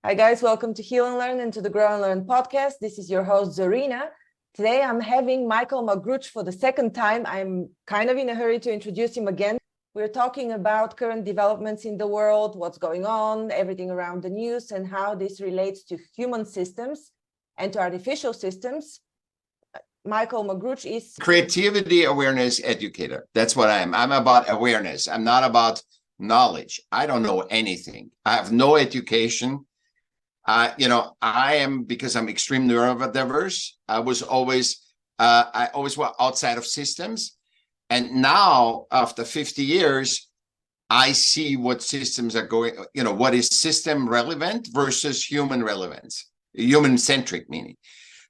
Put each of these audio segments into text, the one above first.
Hi guys, welcome to Heal and Learn and to the Grow and Learn podcast. This is your host Zarina. Today I'm having Michaell Magrutsche for the second time. I'm kind of in a hurry to introduce him again. We're talking about current developments in the world, what's going on, everything around the news, and how this relates to human systems and to artificial systems. Michaell Magrutsche is creativity awareness educator. That's what I am. I'm about awareness. I'm not about knowledge. I don't know anything. I have no education. I am, because I'm extremely neurodiverse. I always was outside of systems. And now, after 50 years, I see what systems are going, what is system relevant versus human relevance, human-centric meaning.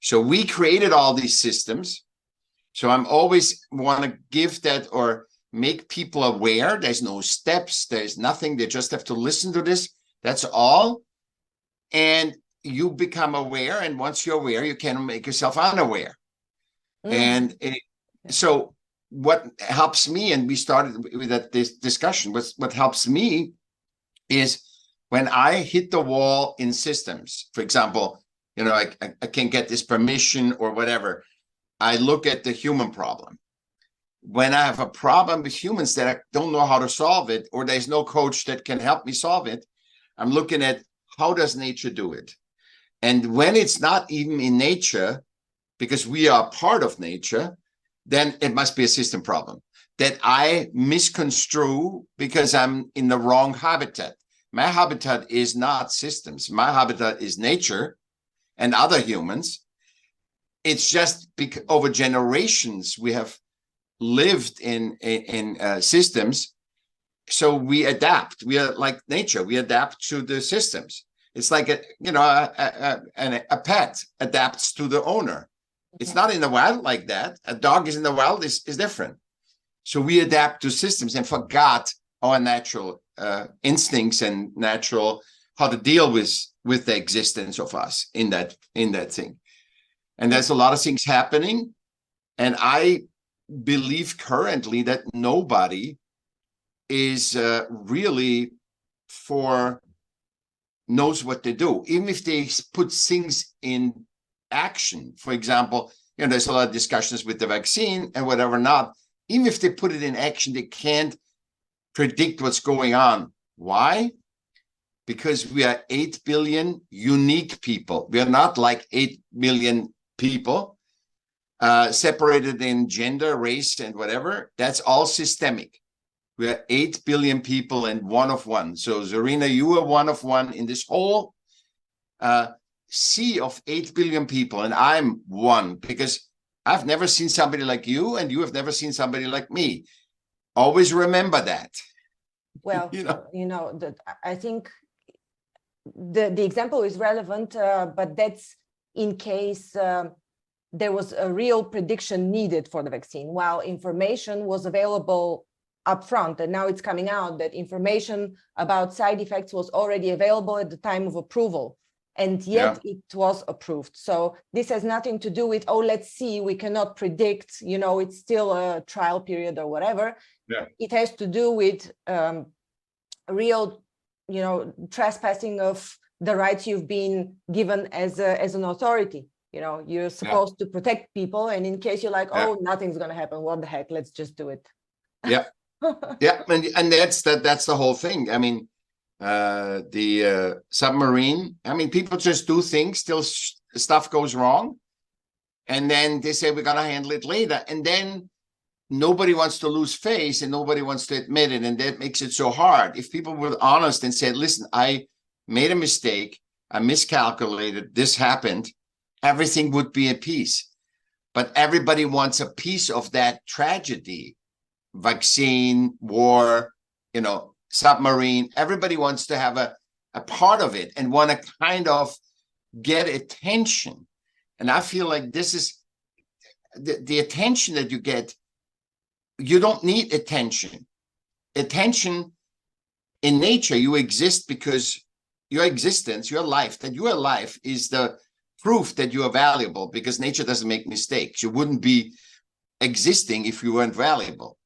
So we created all these systems. So I'm always want to give that or make people aware. There's no steps. There's nothing. They just have to listen to this. That's all. And you become aware. And once you're aware, you can make yourself unaware. And so what helps me, and we started with that this discussion, what helps me is when I hit the wall in systems, for example, I can't get this permission or whatever. I look at the human problem. When I have a problem with humans that I don't know how to solve it, or there's no coach that can help me solve it, I'm looking at how does nature do it? And when it's not even in nature, because we are part of nature, then it must be a system problem that I misconstrue because I'm in the wrong habitat. My habitat is not systems. My habitat is nature and other humans. It's just because over generations we have lived in systems, so we adapt. We are like nature. We adapt to the systems. It's like a pet adapts to the owner. It's not in the wild like that. A dog is in the wild is different. So we adapt to systems and forgot our natural instincts and natural how to deal with the existence of us in that thing. And there's a lot of things happening. And I believe currently that nobody is really knows what to do. Even if they put things in action, for example, there's a lot of discussions with the vaccine and whatever not. Even if they put it in action, they can't predict what's going on. Why? Because we are 8 billion unique people. We are not like 8 million people separated in gender, race, and whatever. That's all systemic. We are 8 billion people and one of one. So Zarina, you are one of one in this whole sea of 8 billion people. And I'm one because I've never seen somebody like you and you have never seen somebody like me. Always remember that. Well, I think the example is relevant, but that's in case there was a real prediction needed for the vaccine, while information was available up front. And now it's coming out that information about side effects was already available at the time of approval. And yet it was approved. So this has nothing to do with, let's see, we cannot predict, it's still a trial period or whatever. Yeah. It has to do with real, trespassing of the rights you've been given as an authority. You're supposed to protect people. And in case you're like, nothing's going to happen, what the heck, let's just do it. Yeah. Yeah. And that's the whole thing. I mean, the submarine, people just do things till stuff goes wrong. And then they say, we're going to handle it later. And then nobody wants to lose face and nobody wants to admit it. And that makes it so hard. If people were honest and said, listen, I made a mistake, I miscalculated, this happened, everything would be at peace. But everybody wants a piece of that tragedy. Vaccine, war, submarine. Everybody wants to have a part of it and want to kind of get attention. And I feel like this is the attention that you get. You don't need attention. Attention in nature, you exist because your existence, your life, that you are alive is the proof that you are valuable, because nature doesn't make mistakes. You wouldn't be existing if you weren't valuable.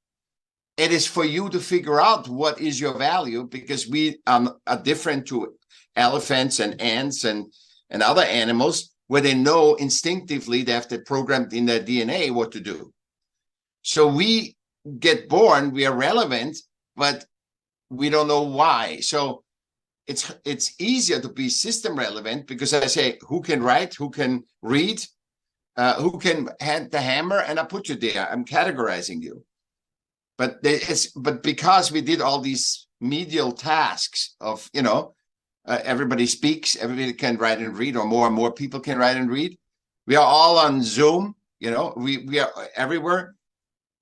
It is for you to figure out what is your value, because we are different to elephants and ants and other animals, where they know instinctively, they have that programmed in their DNA what to do. So we get born, we are relevant, but we don't know why. So it's easier to be system relevant because I say, who can write, who can read, who can hand the hammer, and I put you there. I'm categorizing you. But because we did all these medial tasks of, everybody speaks, everybody can write and read, or more and more people can write and read. We are all on Zoom, we are everywhere.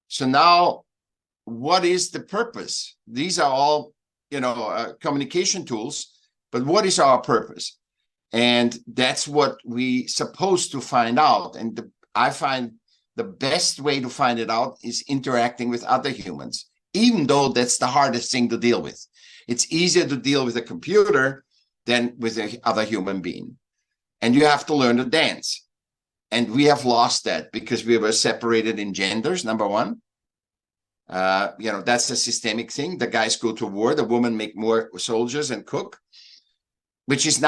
So now, what is the purpose? These are all, communication tools, but what is our purpose? And that's what we supposed to find out. And I find the best way to find it out is interacting with other humans, even though that's the hardest thing to deal with. It's easier to deal with a computer than with another human being. And you have to learn to dance. And we have lost that because we were separated in genders, number one. That's a systemic thing. The guys go to war, the women make more soldiers and cook, that's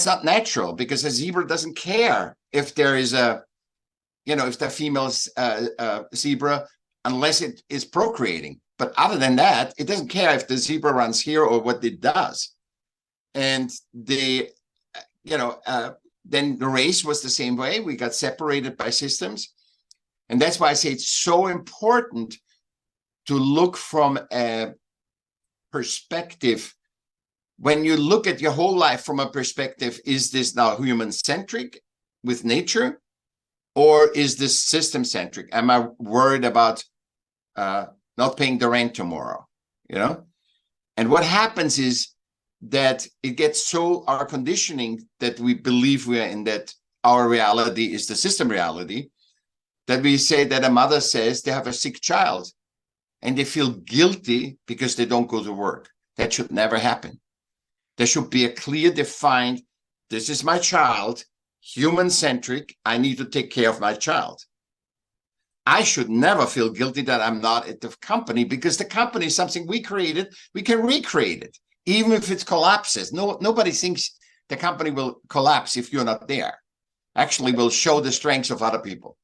not natural, because a zebra doesn't care if there is if the female zebra, unless it is procreating. But other than that, it doesn't care if the zebra runs here or what it does. And then the race was the same way. We got separated by systems. And that's why I say it's so important to look from a perspective. When you look at your whole life from a perspective, is this now human-centric with nature, or is this system-centric? Am I worried about not paying the rent tomorrow? And what happens is that it gets so our conditioning that we believe we are in, that our reality is the system reality, that we say that a mother says they have a sick child and they feel guilty because they don't go to work. That should never happen. There should be a clear, defined, this is my child, human-centric, I need to take care of my child. I should never feel guilty that I'm not at the company, because the company is something we created, we can recreate it. Even if it collapses, nobody thinks the company will collapse if you're not there. Actually, will show the strengths of other people.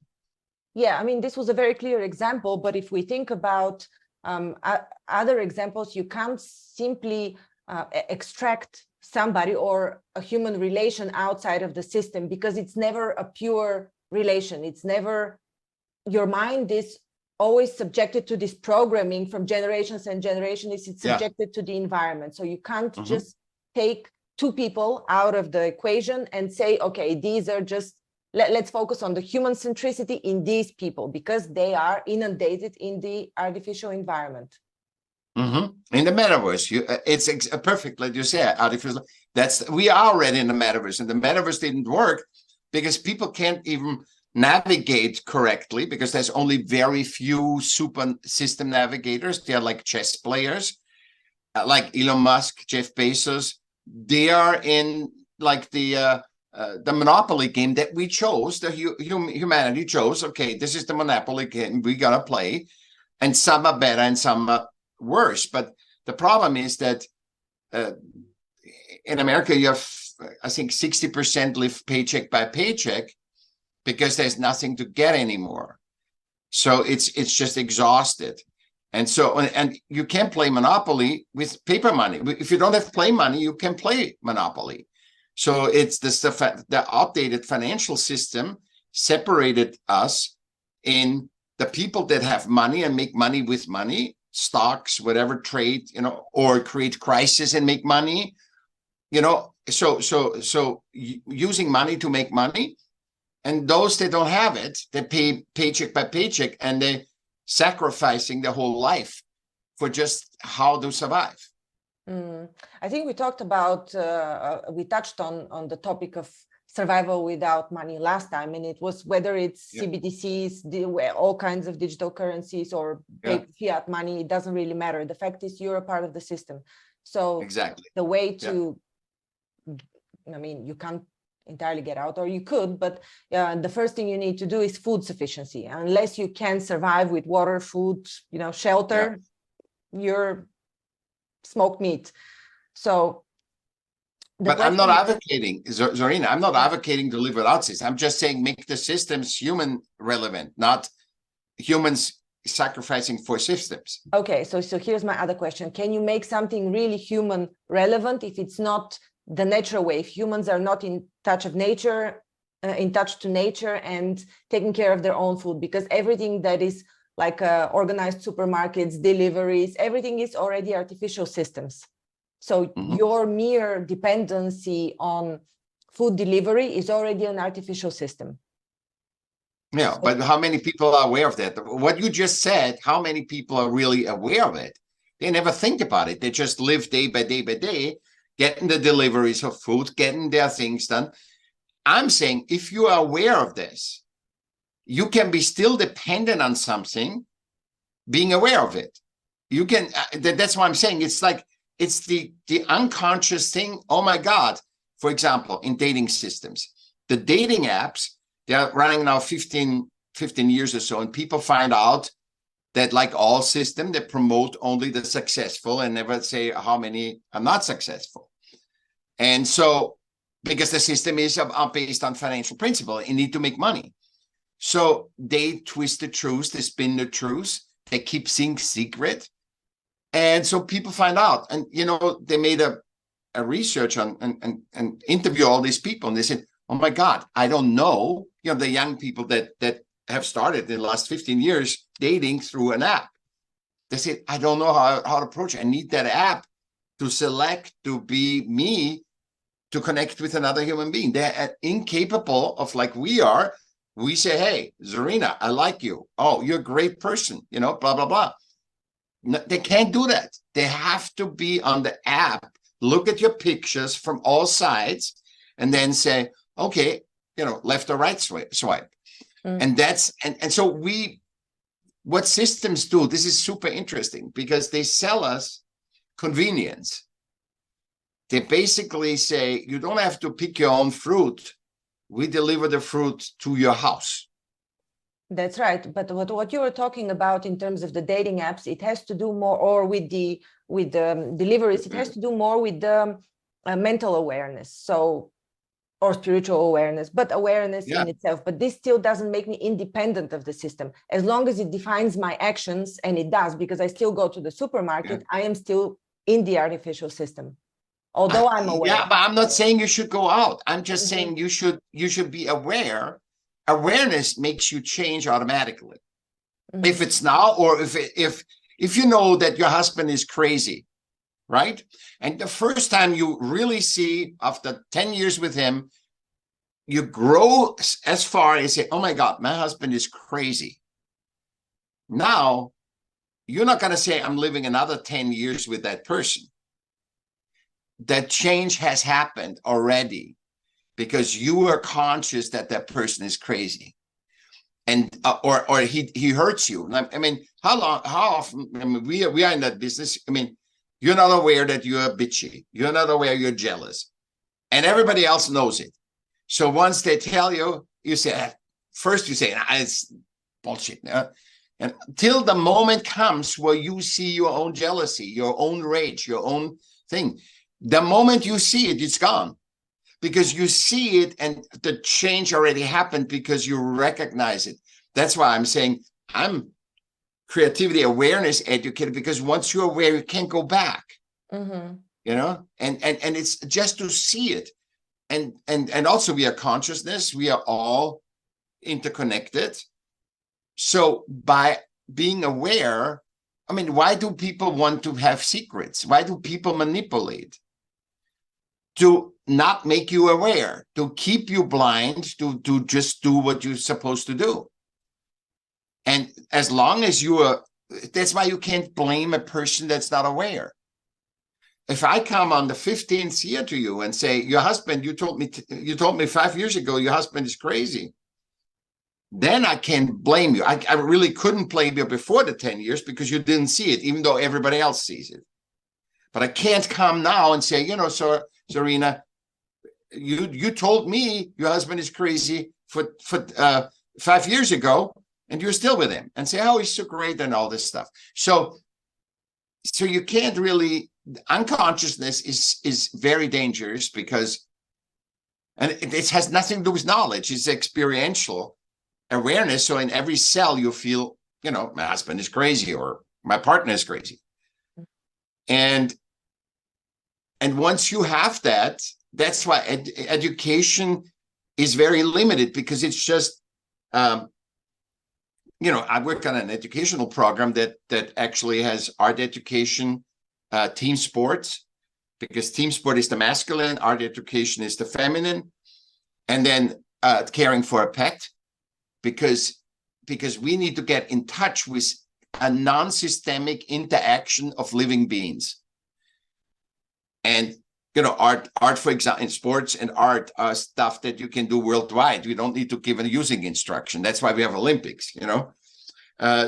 Yeah, I mean, this was a very clear example, but if we think about other examples, you can't simply extract somebody or a human relation outside of the system, because it's never a pure relation. It's never, your mind is always subjected to this programming from generations and generations. It's subjected to the environment. So you can't just take two people out of the equation and say, okay, these are just, let's focus on the human centricity in these people, because they are inundated in the artificial environment. In the metaverse, it's perfect, like you say, artificial. We are already in the metaverse, and the metaverse didn't work because people can't even navigate correctly, because there's only very few super system navigators. They're like chess players, like Elon Musk, Jeff Bezos. They are in like the monopoly game that we chose, the humanity chose. Okay, this is the monopoly game we're gonna play, and some are better and some are worse. But the problem is that in America, you have, I think, 60% live paycheck by paycheck, because there's nothing to get anymore. So it's just exhausted. And so, and you can't play Monopoly with paper money. If you don't have play money, you can play Monopoly. So it's the outdated financial system separated us in the people that have money and make money with money, stocks, whatever, trade, or create crisis and make money, so using money to make money. And those that don't have it, they pay paycheck by paycheck, and they're sacrificing their whole life for just how to survive. I think we talked about, we touched on the topic of survival without money last time, and it was whether it's CBDCs, all kinds of digital currencies, or fiat money, it doesn't really matter. The fact is you're a part of the system. So exactly the way to, I mean, you can't entirely get out, or you could, but the first thing you need to do is food sufficiency. Unless you can survive with water, food, shelter, you're smoked meat. So But I'm not advocating, Zarina, I'm not advocating to live without systems. I'm just saying make the systems human relevant, not humans sacrificing for systems. Okay, so here's my other question. Can you make something really human relevant if it's not the natural way? If humans are not in touch of nature, in touch to nature and taking care of their own food, because everything that is like organized supermarkets, deliveries, everything is already artificial systems. So your mere dependency on food delivery is already an artificial system. Yeah, So, but how many people are aware of that? What you just said, how many people are really aware of it? They never think about it. They just live day by day by day, getting the deliveries of food, getting their things done. I'm saying if you are aware of this, you can be still dependent on something, being aware of it. You can, that's why I'm saying it's like, it's the unconscious thing. Oh my God. For example, in dating systems, the dating apps, they're running now 15 years or so, and people find out that, like all systems, they promote only the successful and never say how many are not successful. And so, because the system is based on financial principle, you need to make money. So they twist the truth, they spin the truth, they keep things secret. And so people find out. And, you know, they made a research on and interview all these people, and they said, oh my God, I don't know. You know, the young people that have started in the last 15 years dating through an app. They said, I don't know how to approach it. I need that app to select, to be me, to connect with another human being. They're incapable of, like we are. We say, hey, Zarina, I like you. Oh, you're a great person, you know, blah, blah, blah. No, they can't do that. They have to be on the app, look at your pictures from all sides, and then say, okay, you know, left or right swipe. And that's, and so what systems do, this is super interesting because they sell us convenience. They basically say, you don't have to pick your own fruit. We deliver the fruit to your house. That's right. But what you were talking about in terms of the dating apps, it has to do more, or with the deliveries, it has to do more with the mental awareness. So, or spiritual awareness, but awareness in itself. But this still doesn't make me independent of the system. As long as it defines my actions, and it does, because I still go to the supermarket, I am still in the artificial system, although I'm aware. Yeah, but I'm not saying you should go out. I'm just saying you should be aware. Awareness makes you change automatically. If it's now, or if you know that your husband is crazy, right? And the first time you really see, after 10 years with him, you grow as far as say, oh my God, my husband is crazy. Now, you're not going to say, I'm living another 10 years with that person. That change has happened already because you are conscious that that person is crazy. And or he hurts you. I mean, how often, I mean, we are in that business. I mean, you're not aware that you're bitchy. You're not aware you're jealous. And everybody else knows it. So once they tell you, you say, first you say, it's bullshit. And till the moment comes where you see your own jealousy, your own rage, your own thing. The moment you see it, it's gone. Because you see it and the change already happened because you recognize it. That's why I'm saying I'm creativity awareness educator, because once you're aware, you can't go back. You know, and it's just to see it. And also we are consciousness, we are all interconnected. So by being aware, I mean, why do people want to have secrets? Why do people manipulate? To not make you aware, to keep you blind, to just do what you're supposed to do. And as long as you are, that's why you can't blame a person that's not aware. If I come on the 15th year to you and say, your husband, you told me 5 years ago, your husband is crazy, then I can't blame you. I really couldn't blame you before the 10 years because you didn't see it, even though everybody else sees it. But I can't come now and say, you know, so Zarina, you told me your husband is crazy for 5 years ago, and you're still with him, and say, oh, he's so great and all this stuff. So you can't really unconsciousness is very dangerous because, and it has nothing to do with knowledge. It's experiential awareness. So in every cell you feel, my husband is crazy or my partner is crazy. And once you have that, that's why education is very limited, because it's just, I work on an educational program that actually has art education, team sports, because team sport is the masculine, art education is the feminine, and then caring for a pet, because we need to get in touch with a non-systemic interaction of living beings. And art, for example, in sports and art are stuff that you can do worldwide. We don't need to give a using instruction. That's why we have Olympics,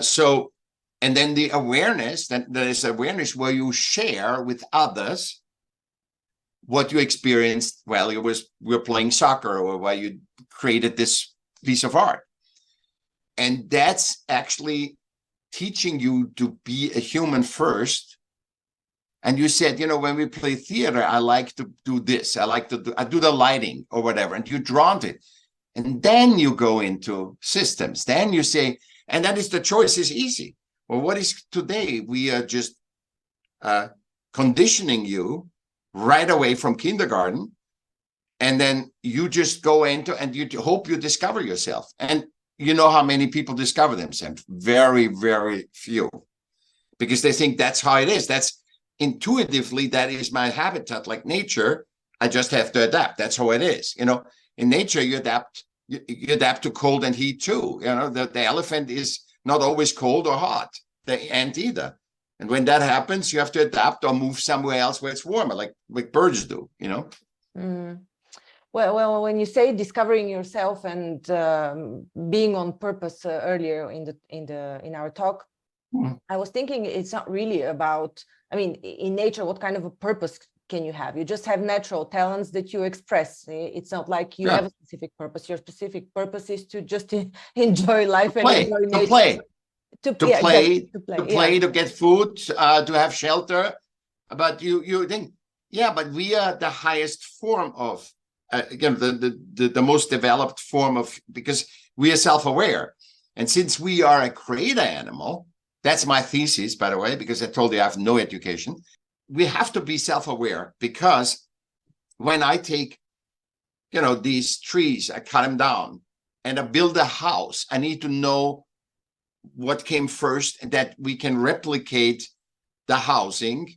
So, and then the awareness, that there is awareness where you share with others what you experienced while you were playing soccer, or while you created this piece of art. And that's actually teaching you to be a human first. And you said, when we play theater, I like to do this. I do the lighting or whatever. And you drawn it. And then you go into systems. Then you say, and that is the choice is easy. Well, what is today? We are just conditioning you right away from kindergarten. And then you just go into, and you hope you discover yourself. And you know how many people discover themselves? Very, very few. Because they think that's how it is. That's intuitively, that is my habitat, like nature. I just have to adapt. That's how it is. In nature, you adapt. You adapt to cold and heat too. The elephant is not always cold or hot. The ant either. And when that happens, you have to adapt or move somewhere else where it's warmer, like birds do. Mm. Well, when you say discovering yourself and being on purpose earlier in our talk, I was thinking it's not really about, in nature, what kind of a purpose can you have? You just have natural talents that you express. It's not like you have a specific purpose. Your specific purpose is to just enjoy life and enjoy nature. To play, to get food, to have shelter. But you think, but we are the highest form of, the most developed form of, because we are self-aware. And since we are a creator animal, that's my thesis, by the way, because I told you I have no education. We have to be self-aware, because when I take, these trees, I cut them down and I build a house, I need to know what came first, and that we can replicate the housing.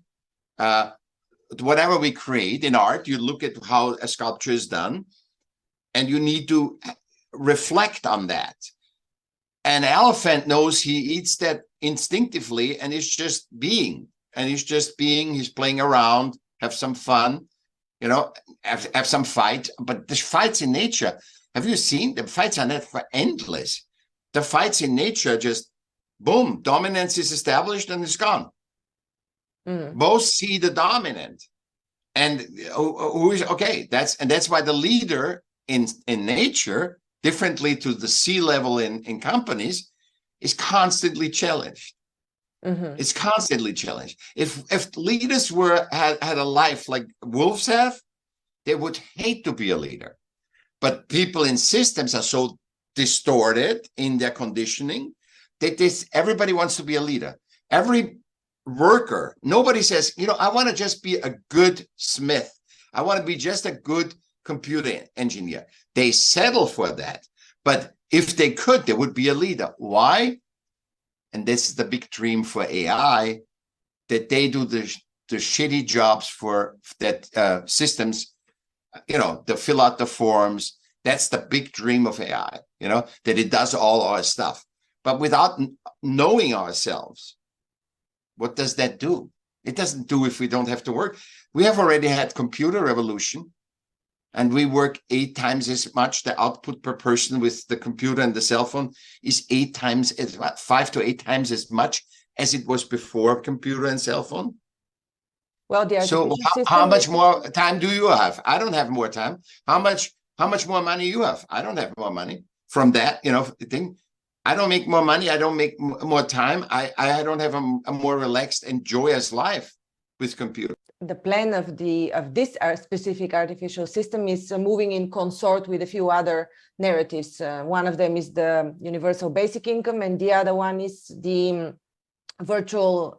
Whatever we create in art, you look at how a sculpture is done, and you need to reflect on that. An elephant knows he eats that instinctively, and it's just being. He's playing around, have some fun, have some fight. But the fights in nature, have you seen? The fights are not endless. The fights in nature just, boom, dominance is established and it's gone. Both see the dominant. And who is, okay, that's why the leader in nature, differently to the C-level in companies, is constantly challenged. It's constantly challenged. If leaders had a life like wolves have, they would hate to be a leader. But people in systems are so distorted in their conditioning that everybody wants to be a leader. Every worker, nobody says, I want to just be a good smith. I want to be just a good computer engineer. They settle for that. But if they could, they would be a leader. Why? And this is the big dream for AI, that they do the shitty jobs for that systems, to fill out the forms. That's the big dream of AI, that it does all our stuff. But without knowing ourselves, what does that do? It doesn't do if we don't have to work. We have already had computer revolution, and we work 8 times as much. The output per person with the computer and the cell phone is 8 times, 5 to 8 times as much as it was before computer and cell phone. Well, so how much more time do you have? I don't have more time. How much more money you have? I don't have more money from that, thing. I don't make more money. I don't make more time. I don't have a more relaxed and joyous life. with computer. The plan of this specific artificial system is moving in consort with a few other narratives. One of them is the universal basic income, and the other one is the virtual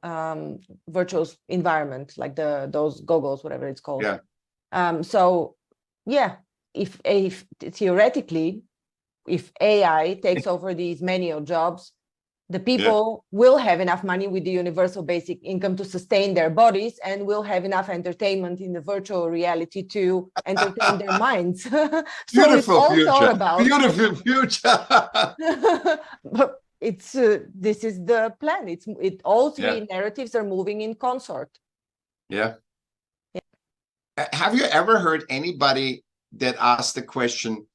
environment, like those goggles, whatever it's called. Yeah. So yeah, if theoretically, if AI takes over these menial jobs, the people will have enough money with the universal basic income to sustain their bodies, and will have enough entertainment in the virtual reality to entertain their minds. So Beautiful it's all future. thought about. Beautiful future. But it's this is the plan. All three narratives are moving in consort. Yeah. Have you ever heard anybody that asked the question,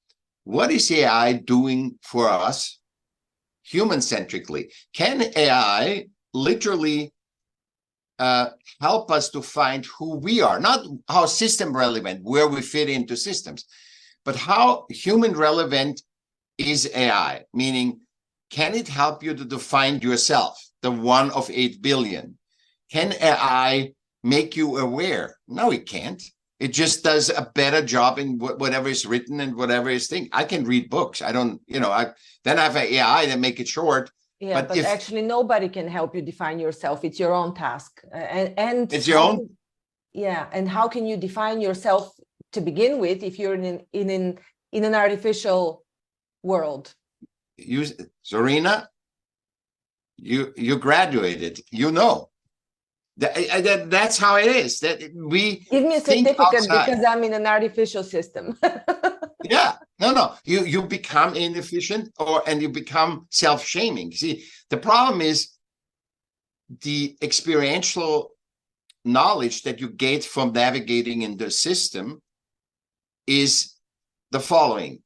what is AI doing for us human-centrically? Can AI literally help us to find who we are? Not how system relevant, where we fit into systems, but how human relevant is AI? Meaning, can it help you to define yourself, the one of 8 billion? Can AI make you aware? No, it can't. It just does a better job in whatever is written and whatever is thing. I can read books. I don't, then I have an AI that make it short. Yeah, but actually nobody can help you define yourself. It's your own task. And it's your own. Yeah, and how can you define yourself to begin with if you're in an artificial world? Zorina, you graduated. That's how it is. That we give me a certificate because I'm in an artificial system. Yeah, no. You become inefficient, and you become self-shaming. See, the problem is the experiential knowledge that you get from navigating in the system is the following.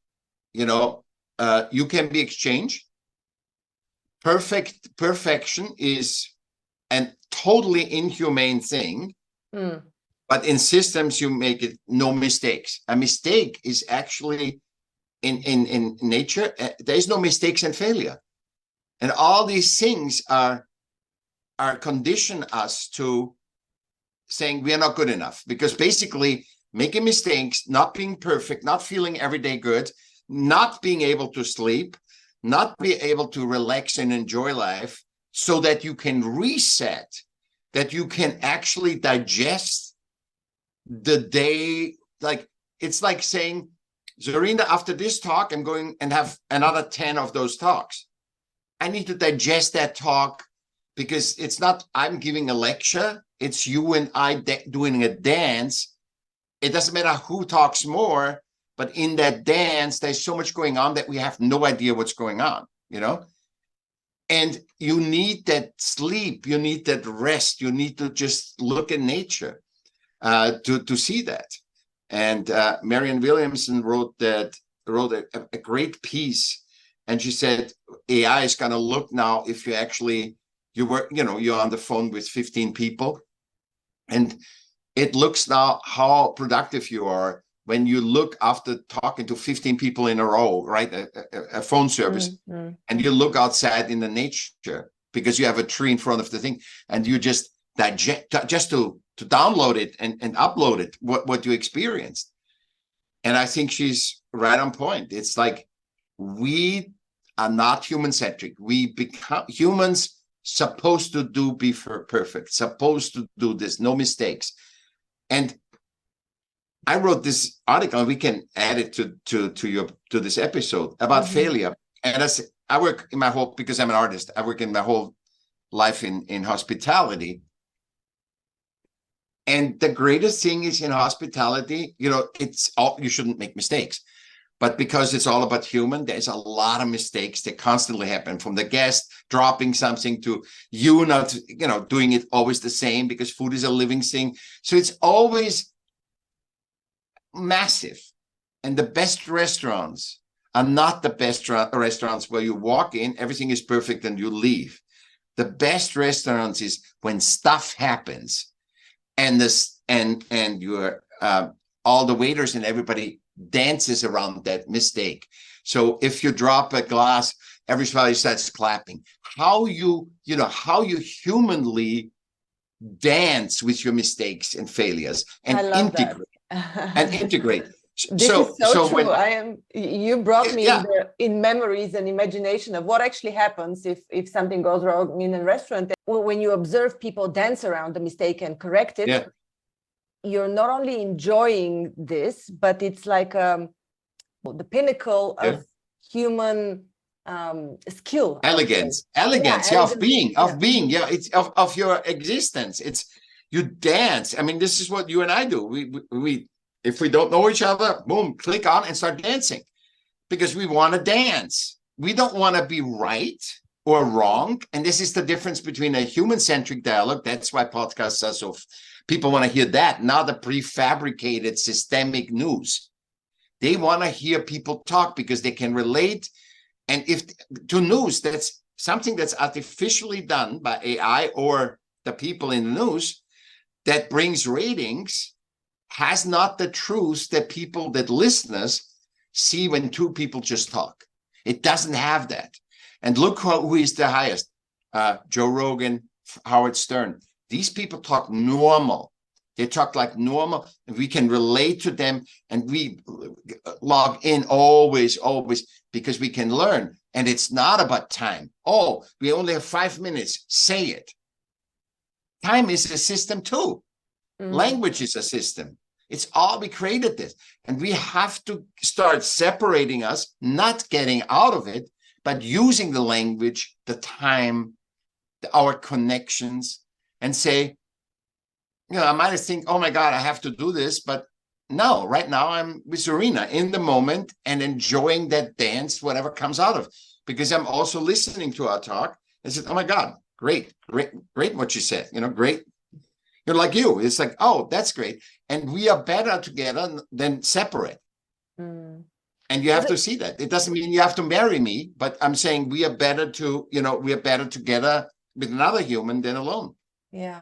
You can be exchanged. Perfection is a totally inhumane thing, but in systems you make it no mistakes. A mistake is actually in nature. There is no mistakes and failure, and all these things are condition us to saying we are not good enough, because basically making mistakes, not being perfect, not feeling every day good, not being able to sleep, not be able to relax and enjoy life so that you can reset, that you can actually digest the day. Like, it's like saying, Zorina, after this talk, I'm going and have another 10 of those talks. I need to digest that talk, because it's not I'm giving a lecture, it's you and I doing a dance. It doesn't matter who talks more, but in that dance, there's so much going on that we have no idea what's going on, And you need that sleep, you need that rest, you need to just look at nature to see that. And Marianne Williamson wrote a great piece, and she said AI is going to look now if you actually you're on the phone with 15 people, and it looks now how productive you are when you look after talking to 15 people in a row, right? A phone service, and you look outside in the nature because you have a tree in front of the thing, and you just digest, just to download it and upload it, what you experienced. And I think she's right on point. It's like, we are not human-centric. We become humans supposed to be perfect, supposed to do this, no mistakes. And I wrote this article, and we can add it to this episode about failure. And I work in my whole, because I'm an artist, I work in my whole life in hospitality. And the greatest thing is in hospitality, it's all, you shouldn't make mistakes. But because it's all about human, there's a lot of mistakes that constantly happen, from the guest dropping something to you not, doing it always the same, because food is a living thing. So it's always massive. And the best restaurants are not the best restaurants where you walk in, everything is perfect, and you leave. The best restaurants is when stuff happens, and you're all the waiters and everybody dances around that mistake. So if you drop a glass, everybody starts clapping. How you humanly dance with your mistakes and failures and I love integrate that. and integrate. This is so true. When, you brought me in memories and imagination of what actually happens if something goes wrong in a restaurant. When you observe people dance around the mistake and correct it, you're not only enjoying this, but it's like the pinnacle of human skill, elegance of being, it's of your existence. It's you dance. I mean, this is what you and I do. We if we don't know each other, boom, click on and start dancing, because we want to dance. We don't want to be right or wrong. And this is the difference between a human-centric dialogue. That's why podcasts are so people want to hear that, not the prefabricated systemic news. They want to hear people talk because they can relate. And if to news, that's something that's artificially done by AI or the people in the news that brings ratings, has not the truth that listeners see when two people just talk. It doesn't have that. And look who is the highest. Joe Rogan, Howard Stern. These people talk normal. They talk like normal, and we can relate to them, and we log in always, because we can learn. And it's not about time. Oh, we only have 5 minutes. Say it. Time is a system too. Language is a system. It's all, we created this. And we have to start separating us, not getting out of it, but using the language, the time, our connections, and say, I might think, oh my God, I have to do this, but no, right now I'm with Serena in the moment and enjoying that dance, whatever comes out of it, because I'm also listening to our talk and said, oh my God, great what you said, great. You're like you. It's like, oh, that's great. And we are better together than separate. And you have to see that. It doesn't mean you have to marry me, but I'm saying we are better together with another human than alone. Yeah.